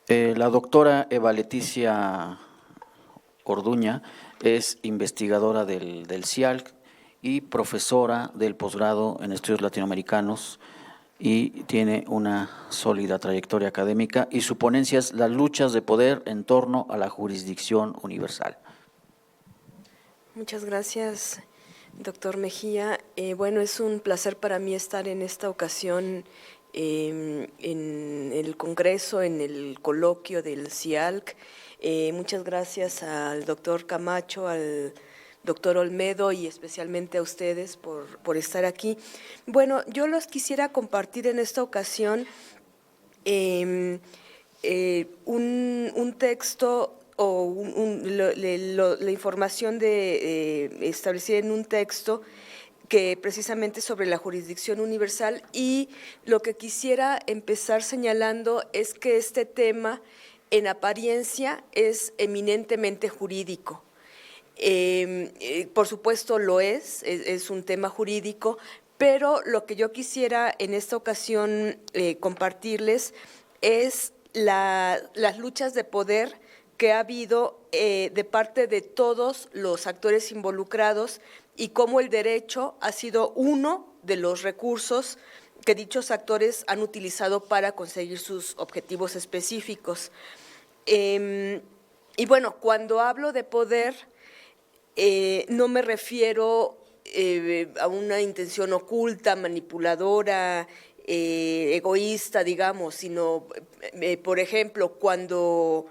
La doctora Eva Leticia Orduña es investigadora del CIALC y profesora del posgrado en estudios latinoamericanos y tiene una sólida trayectoria académica y su ponencia es Las luchas de poder en torno a la jurisdicción universal. Muchas gracias, doctor Mejía. Bueno, es un placer para mí estar en esta ocasión en el Congreso, en el coloquio del CIALC. Muchas gracias al doctor Camacho, al doctor Olmedo y especialmente a ustedes por estar aquí. Bueno, yo los quisiera compartir en esta ocasión un texto o la información establecida en un texto que precisamente sobre la jurisdicción universal, y lo que quisiera empezar señalando es que este tema en apariencia es eminentemente jurídico. Por supuesto lo es un tema jurídico, pero lo que yo quisiera en esta ocasión compartirles es las luchas de poder que ha habido de parte de todos los actores involucrados y cómo el derecho ha sido uno de los recursos que dichos actores han utilizado para conseguir sus objetivos específicos. Y bueno, cuando hablo de poder, no me refiero a una intención oculta, manipuladora, egoísta, digamos, sino, por ejemplo, cuando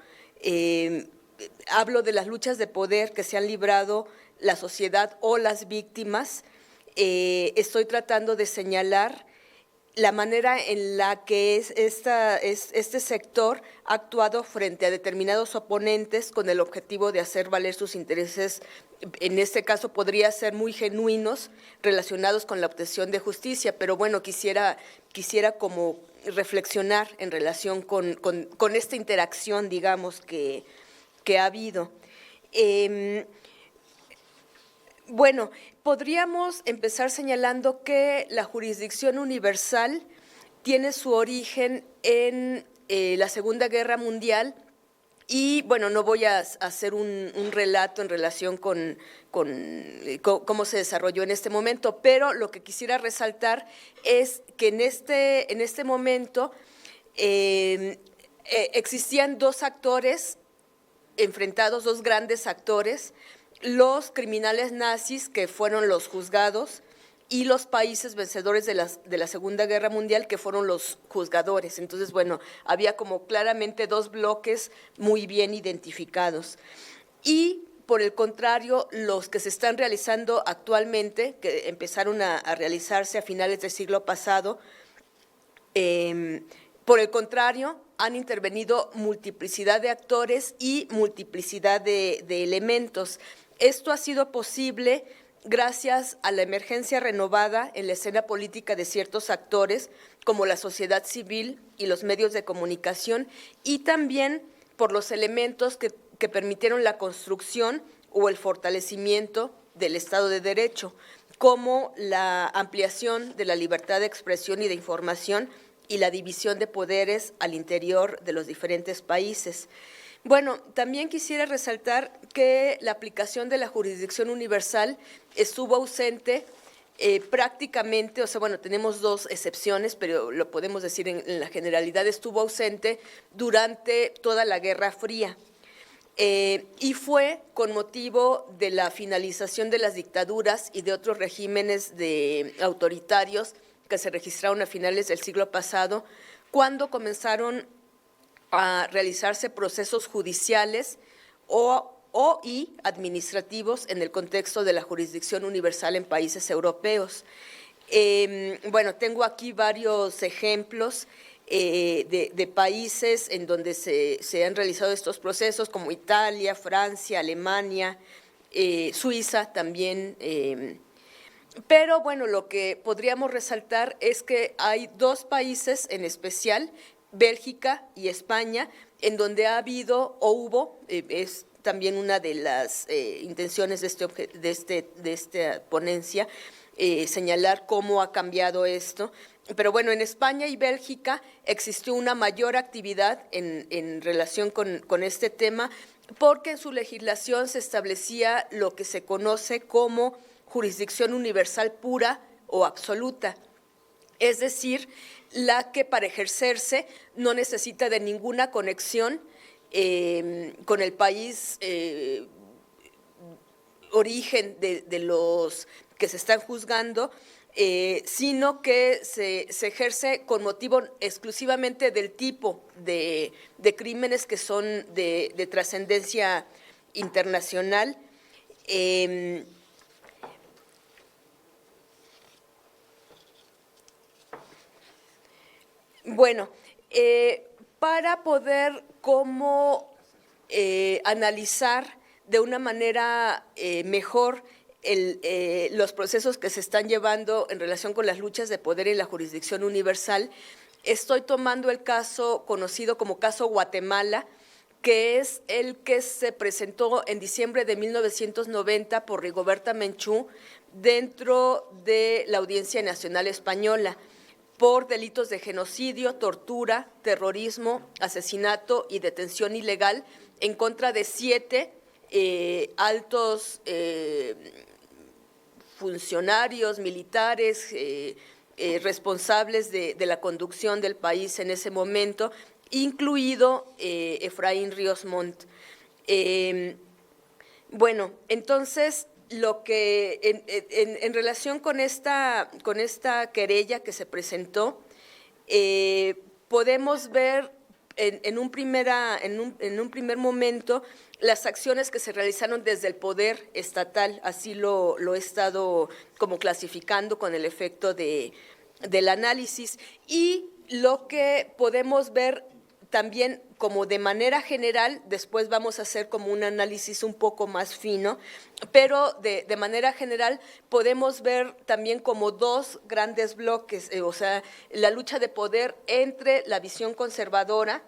hablo de las luchas de poder que se han librado la sociedad o las víctimas, estoy tratando de señalar la manera en la que este sector ha actuado frente a determinados oponentes con el objetivo de hacer valer sus intereses, en este caso podría ser muy genuinos, relacionados con la obtención de justicia, pero bueno, quisiera como reflexionar en relación con esta interacción, digamos, que ha habido. Bueno, podríamos empezar señalando que la jurisdicción universal tiene su origen en la Segunda Guerra Mundial y, bueno, no voy a hacer un relato en relación con cómo se desarrolló en este momento, pero lo que quisiera resaltar es que en este momento existían dos actores enfrentados, dos grandes actores, los criminales nazis, que fueron los juzgados, y los países vencedores de la Segunda Guerra Mundial, que fueron los juzgadores. Entonces, bueno, había como claramente dos bloques muy bien identificados. Y, por el contrario, los que se están realizando actualmente, que empezaron a realizarse a finales del siglo pasado, por el contrario, han intervenido multiplicidad de actores y multiplicidad de elementos. Esto ha sido posible gracias a la emergencia renovada en la escena política de ciertos actores, como la sociedad civil y los medios de comunicación, y también por los elementos que permitieron la construcción o el fortalecimiento del Estado de Derecho, como la ampliación de la libertad de expresión y de información y la división de poderes al interior de los diferentes países. Bueno, también quisiera resaltar que la aplicación de la jurisdicción universal estuvo ausente prácticamente, o sea, bueno, tenemos dos excepciones, pero lo podemos decir en la generalidad, estuvo ausente durante toda la Guerra Fría. Y fue con motivo de la finalización de las dictaduras y de otros regímenes autoritarios que se registraron a finales del siglo pasado, cuando comenzaron a realizarse procesos judiciales y administrativos en el contexto de la jurisdicción universal en países europeos. Bueno, tengo aquí varios ejemplos de países en donde se han realizado estos procesos, como Italia, Francia, Alemania, Suiza también. Pero bueno, lo que podríamos resaltar es que hay dos países en especial, Bélgica y España, en donde ha habido o hubo, es también una de las intenciones de esta ponencia, señalar cómo ha cambiado esto. Pero bueno, en España y Bélgica existió una mayor actividad en relación con este tema, porque en su legislación se establecía lo que se conoce como jurisdicción universal pura o absoluta, es decir, la que para ejercerse no necesita de ninguna conexión con el país origen de los que se están juzgando, sino que se ejerce con motivo exclusivamente del tipo de crímenes que son de trascendencia internacional. Bueno, para poder analizar de una manera mejor los procesos que se están llevando en relación con las luchas de poder y la jurisdicción universal, estoy tomando el caso conocido como caso Guatemala, que es el que se presentó en diciembre de 1990 por Rigoberta Menchú dentro de la Audiencia Nacional Española por delitos de genocidio, tortura, terrorismo, asesinato y detención ilegal en contra de 7 altos funcionarios militares responsables de la conducción del país en ese momento, incluido Efraín Ríos Montt. Bueno, entonces, lo que en relación con esta querella que se presentó, podemos ver en un primer momento las acciones que se realizaron desde el poder estatal, así lo he estado como clasificando con el efecto del análisis, y lo que podemos ver también como de manera general, después vamos a hacer como un análisis un poco más fino, pero de manera general podemos ver también como 2 grandes bloques, o sea, la lucha de poder entre la visión conservadora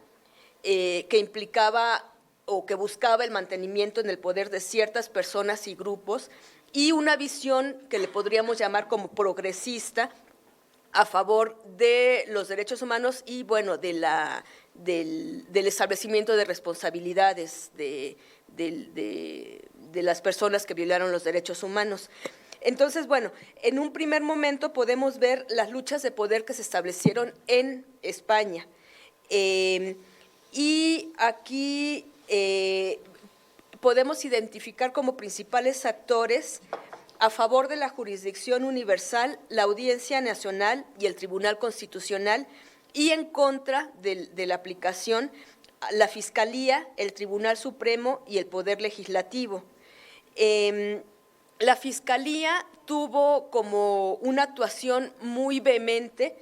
que implicaba o que buscaba el mantenimiento en el poder de ciertas personas y grupos, y una visión que le podríamos llamar como progresista a favor de los derechos humanos y, bueno, del establecimiento de responsabilidades de las personas que violaron los derechos humanos. Entonces, bueno, en un primer momento podemos ver las luchas de poder que se establecieron en España. Y aquí podemos identificar como principales actores a favor de la jurisdicción universal, la Audiencia Nacional y el Tribunal Constitucional, y en contra de la aplicación, la Fiscalía, el Tribunal Supremo y el Poder Legislativo. La Fiscalía tuvo como una actuación muy vehemente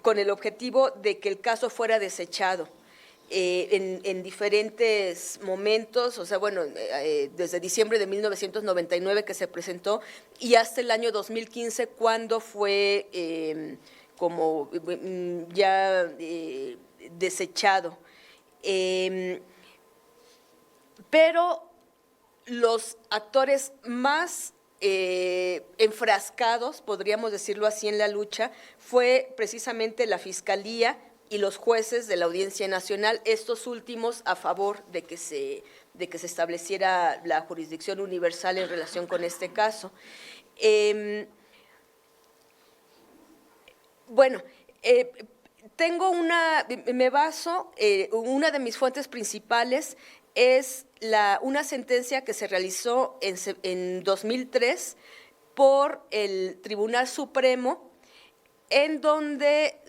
con el objetivo de que el caso fuera desechado. En diferentes momentos, o sea, bueno, desde diciembre de 1999 que se presentó y hasta el año 2015 cuando fue ya desechado. Pero los actores más enfrascados, podríamos decirlo así, en la lucha, fue precisamente la Fiscalía y los jueces de la Audiencia Nacional, estos últimos a favor de que se estableciera la jurisdicción universal en relación con este caso. Bueno, tengo me baso, una de mis fuentes principales es una sentencia que se realizó en 2003 por el Tribunal Supremo, en donde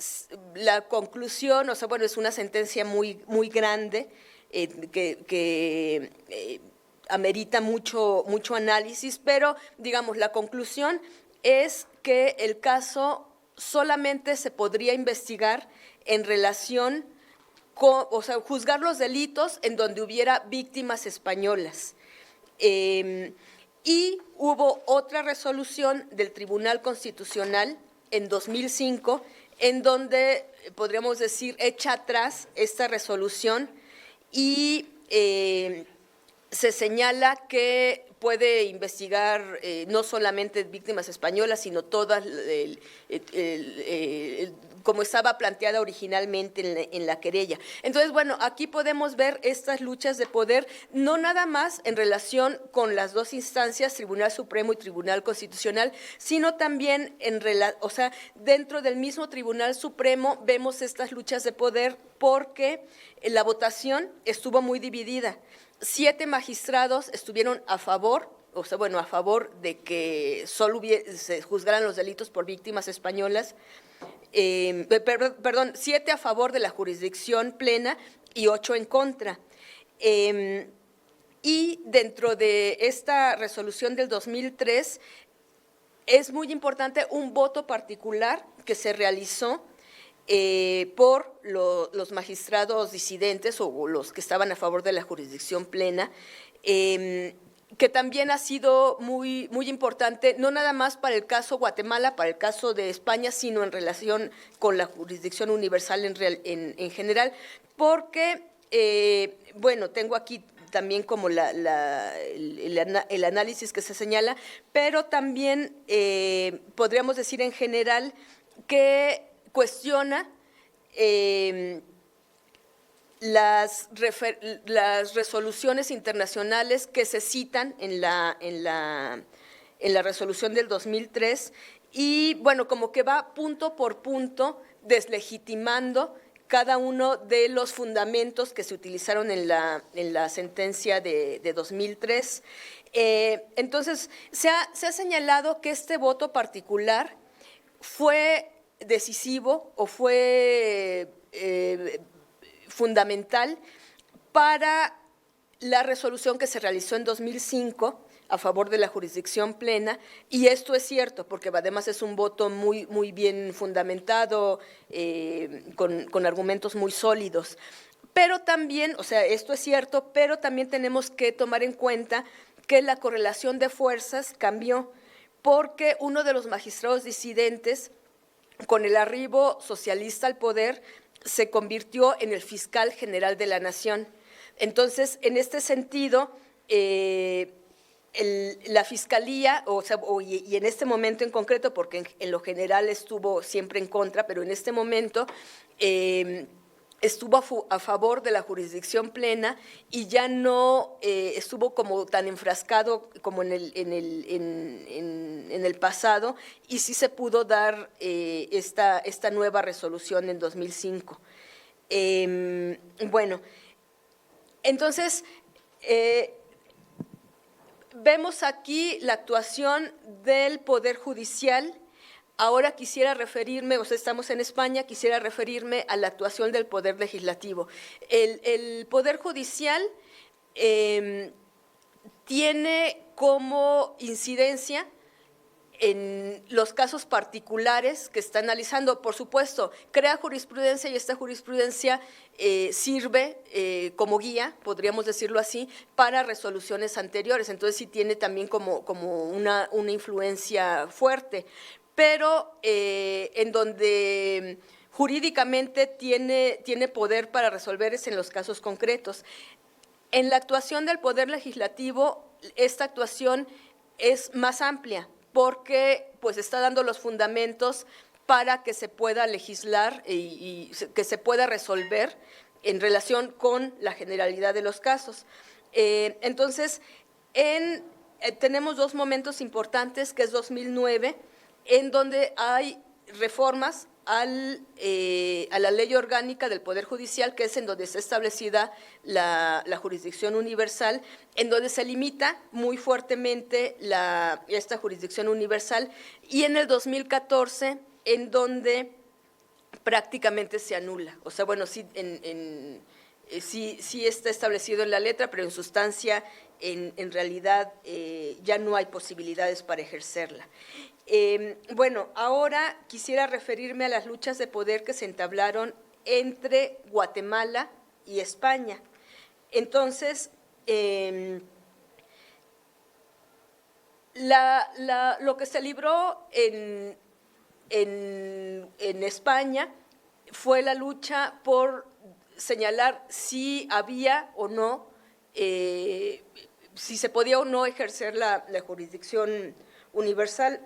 la conclusión, o sea, bueno, es una sentencia muy grande que amerita mucho análisis, pero, digamos, la conclusión es que el caso solamente se podría investigar en relación con, o sea, juzgar los delitos en donde hubiera víctimas españolas. Y hubo otra resolución del Tribunal Constitucional en 2005, en donde, podríamos decir, echa atrás esta resolución y se señala que puede investigar no solamente víctimas españolas, sino todas, como estaba planteada originalmente en la querella. Entonces, bueno, aquí podemos ver estas luchas de poder, no nada más en relación con las dos instancias, Tribunal Supremo y Tribunal Constitucional, sino también dentro del mismo Tribunal Supremo vemos estas luchas de poder porque la votación estuvo muy dividida. 7 magistrados estuvieron a favor, a favor de que solo se juzgaran los delitos por víctimas españolas. 7 a favor de la jurisdicción plena y 8 en contra. Y dentro de esta resolución del 2003 es muy importante un voto particular que se realizó por los magistrados disidentes o los que estaban a favor de la jurisdicción plena, que también ha sido muy, muy importante, no nada más para el caso Guatemala, para el caso de España, sino en relación con la jurisdicción universal en general, porque, tengo aquí también como el análisis que se señala, pero también podríamos decir en general que cuestiona las resoluciones internacionales que se citan en la resolución del 2003 y, como que va punto por punto deslegitimando cada uno de los fundamentos que se utilizaron en la sentencia de 2003. Entonces, se ha señalado que este voto particular fue decisivo o fue fundamental para la resolución que se realizó en 2005 a favor de la jurisdicción plena, y esto es cierto, porque además es un voto muy, muy bien fundamentado, con argumentos muy sólidos. Pero también, esto es cierto, pero también tenemos que tomar en cuenta que la correlación de fuerzas cambió, porque uno de los magistrados disidentes, con el arribo socialista al poder, se convirtió en el fiscal general de la nación. Entonces, en este sentido, la fiscalía, y en este momento en concreto, porque en lo general estuvo siempre en contra, pero en este momento estuvo a favor de la jurisdicción plena y ya no estuvo como tan enfrascado como en el pasado, y sí se pudo dar esta nueva resolución en 2005. Entonces, vemos aquí la actuación del Poder Judicial. Ahora quisiera referirme, estamos en España, quisiera referirme a la actuación del Poder Legislativo. El Poder Judicial tiene como incidencia en los casos particulares que está analizando. Por supuesto, crea jurisprudencia y esta jurisprudencia sirve como guía, podríamos decirlo así, para resoluciones anteriores. Entonces sí tiene también como una influencia fuerte, pero en donde jurídicamente tiene poder para resolver es en los casos concretos. En la actuación del Poder Legislativo, esta actuación es más amplia, porque pues está dando los fundamentos para que se pueda legislar y que se pueda resolver en relación con la generalidad de los casos. Entonces, tenemos 2 momentos importantes, que es 2009, en donde hay reformas a la ley orgánica del Poder Judicial, que es en donde está establecida la jurisdicción universal, en donde se limita muy fuertemente esta jurisdicción universal, y en el 2014, en donde prácticamente se anula. Sí está establecido en la letra, pero en sustancia, en realidad, ya no hay posibilidades para ejercerla. Ahora quisiera referirme a las luchas de poder que se entablaron entre Guatemala y España. Entonces, lo que se libró en España fue la lucha por señalar si había o no si se podía o no ejercer la jurisdicción universal.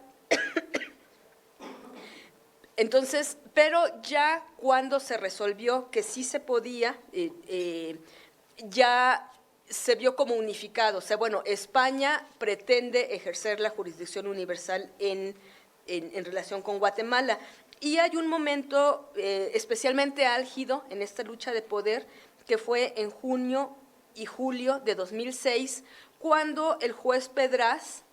Entonces, pero ya cuando se resolvió que sí se podía, ya se vio como unificado. O sea, bueno, España pretende ejercer la jurisdicción universal en relación con Guatemala. Y hay un momento especialmente álgido en esta lucha de poder, que fue en junio y julio de 2006, cuando el juez Pedraz,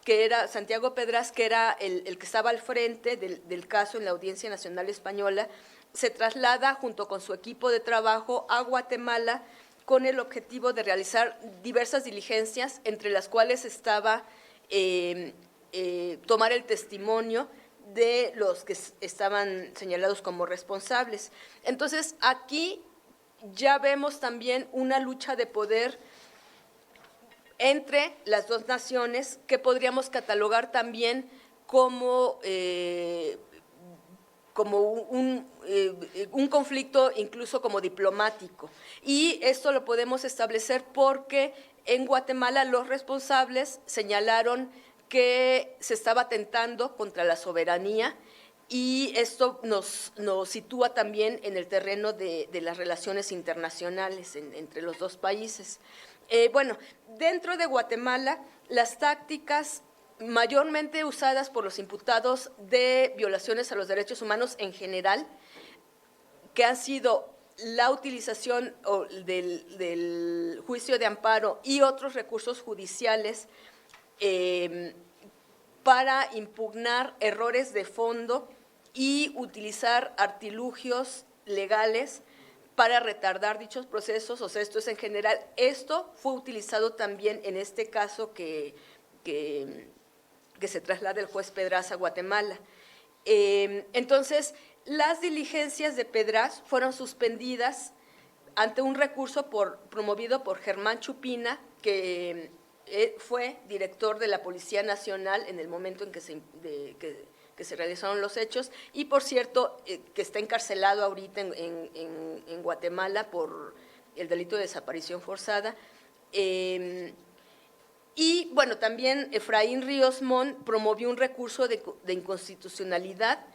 que era Santiago Pedraz, que era el que estaba al frente del caso en la Audiencia Nacional Española, se traslada junto con su equipo de trabajo a Guatemala con el objetivo de realizar diversas diligencias, entre las cuales estaba tomar el testimonio de los que estaban señalados como responsables. Entonces, aquí ya vemos también una lucha de poder entre las dos naciones, que podríamos catalogar también como un conflicto incluso como diplomático. Y esto lo podemos establecer porque en Guatemala los responsables señalaron que se estaba atentando contra la soberanía, y esto nos sitúa también en el terreno de las relaciones internacionales entre los dos países. Bueno, dentro de Guatemala, las tácticas mayormente usadas por los imputados de violaciones a los derechos humanos en general, que han sido la utilización del juicio de amparo y otros recursos judiciales para impugnar errores de fondo y utilizar artilugios legales para retardar dichos procesos. O sea, esto es en general. Esto fue utilizado también en este caso que se traslada el juez Pedraz a Guatemala. Entonces, las diligencias de Pedraz fueron suspendidas ante un recurso promovido por Germán Chupina, que fue director de la Policía Nacional en el momento en que se realizaron los hechos, y por cierto, que está encarcelado ahorita en Guatemala por el delito de desaparición forzada. Y bueno, también Efraín Ríos Montt promovió un recurso de inconstitucionalidad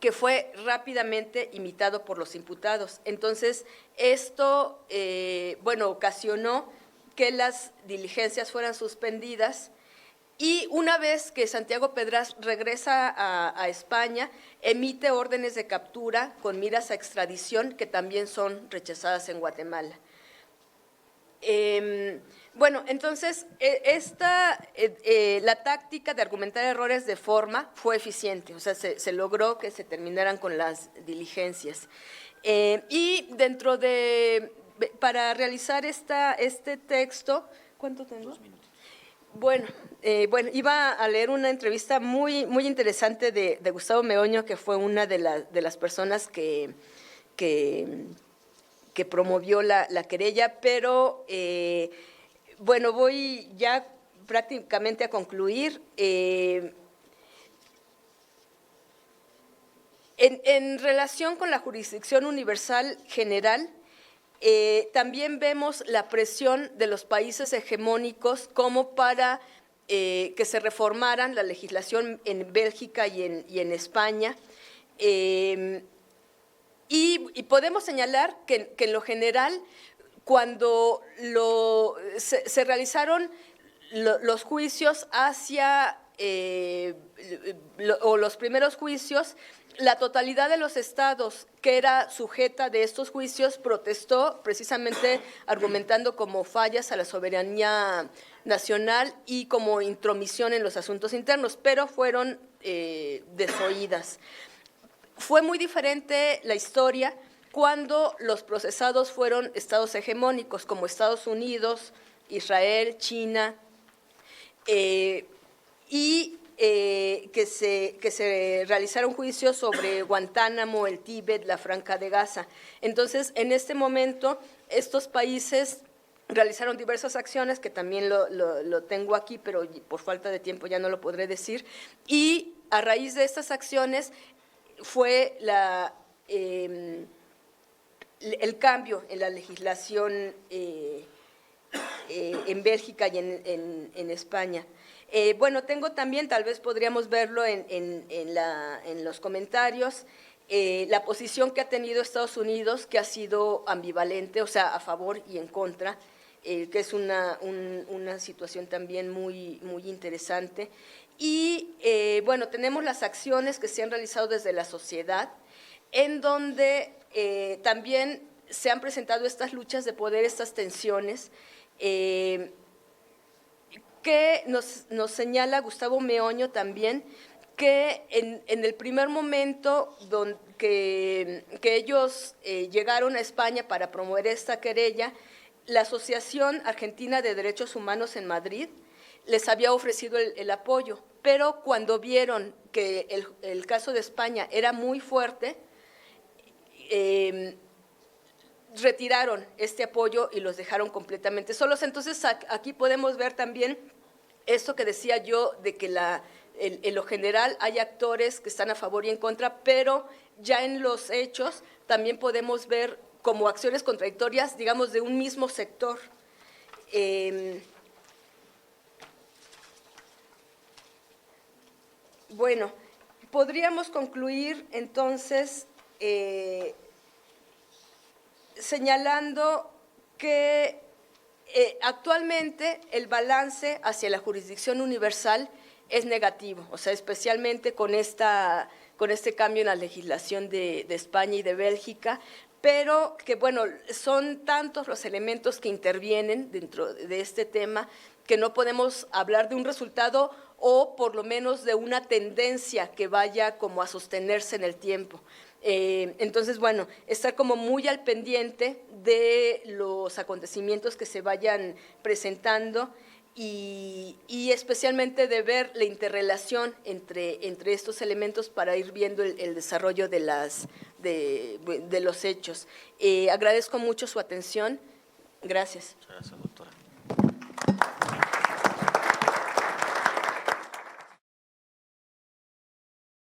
que fue rápidamente imitado por los imputados. Entonces, esto, bueno, ocasionó que las diligencias fueran suspendidas, y una vez que Santiago Pedraz regresa a España, emite órdenes de captura con miras a extradición, que también son rechazadas en Guatemala. Bueno, entonces, la táctica de argumentar errores de forma fue eficiente, o sea, se logró que se terminaran con las diligencias. Y dentro para realizar este texto, ¿cuánto tengo? 2 minutos. Bueno, iba a leer una entrevista muy, muy interesante de Gustavo Meoño, que fue una de las personas que promovió la querella, pero bueno, voy ya prácticamente a concluir. En relación con la jurisdicción universal general, también vemos la presión de los países hegemónicos como para que se reformaran la legislación en Bélgica y en España. Y podemos señalar que en lo general, cuando se realizaron los juicios o los primeros juicios, la totalidad de los estados que era sujeta de estos juicios protestó, precisamente argumentando como fallas a la soberanía nacional y como intromisión en los asuntos internos, pero fueron desoídas. Fue muy diferente la historia cuando los procesados fueron estados hegemónicos como Estados Unidos, Israel, China, y que se realizaron juicios sobre Guantánamo, el Tíbet, la Franja de Gaza. Entonces, en este momento, estos países realizaron diversas acciones, que también lo tengo aquí, pero por falta de tiempo ya no lo podré decir, y a raíz de estas acciones fue el cambio en la legislación en Bélgica y en España. Bueno, tengo también, tal vez podríamos verlo en los comentarios, la posición que ha tenido Estados Unidos, que ha sido ambivalente, o sea, a favor y en contra, que es una situación también muy interesante. Y, bueno, tenemos las acciones que se han realizado desde la sociedad, en donde también se han presentado estas luchas de poder, estas tensiones, que nos señala Gustavo Meoño también, que en el primer momento que ellos llegaron a España para promover esta querella, la Asociación Argentina de Derechos Humanos en Madrid les había ofrecido el apoyo, pero cuando vieron que el caso de España era muy fuerte, retiraron este apoyo y los dejaron completamente solos. Entonces, aquí podemos ver también esto que decía yo, de que en lo general hay actores que están a favor y en contra, pero ya en los hechos también podemos ver como acciones contradictorias, digamos, de un mismo sector. Bueno, podríamos concluir entonces señalando que actualmente el balance hacia la jurisdicción universal es negativo, o sea, especialmente con este cambio en la legislación de España y de Bélgica, pero que, bueno, son tantos los elementos que intervienen dentro de este tema que no podemos hablar de un resultado o por lo menos de una tendencia que vaya como a sostenerse en el tiempo. Entonces, bueno, estar como muy al pendiente de los acontecimientos que se vayan presentando y especialmente de ver la interrelación entre estos elementos para ir viendo el desarrollo de los hechos. Agradezco mucho su atención. Gracias. Muchas gracias, doctora.